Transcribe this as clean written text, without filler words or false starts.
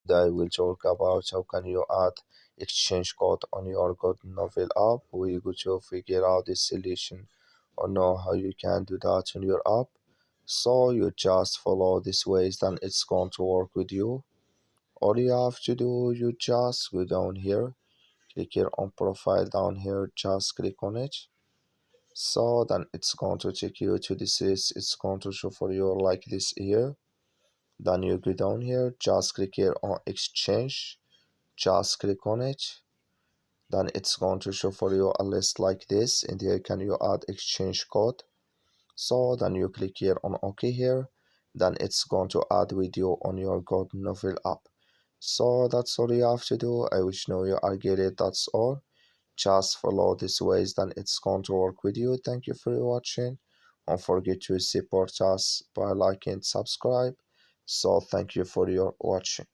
Today we'll talk about how can you add exchange code on your Goodnovel app. We're going to figure out this solution or know how you can do that on your app. So you just follow this ways, then it's going to work with you. All you have to do, you just go down here, click here on profile down here, just click on it. So then it's going to take you to this list. It's going to show for you like this here. Then you go down here, just click here on exchange, just click on it. Then it's going to show for you a list like this, and here can you add exchange code. So then you click here on OK here, then it's going to add video on your Goodnovel app. So that's all you have to do. I wish now you are get it. That's all. Just follow these ways, then it's going to work with you. Thank you for watching. Don't forget to support us by liking and subscribe. So thank you for your watching.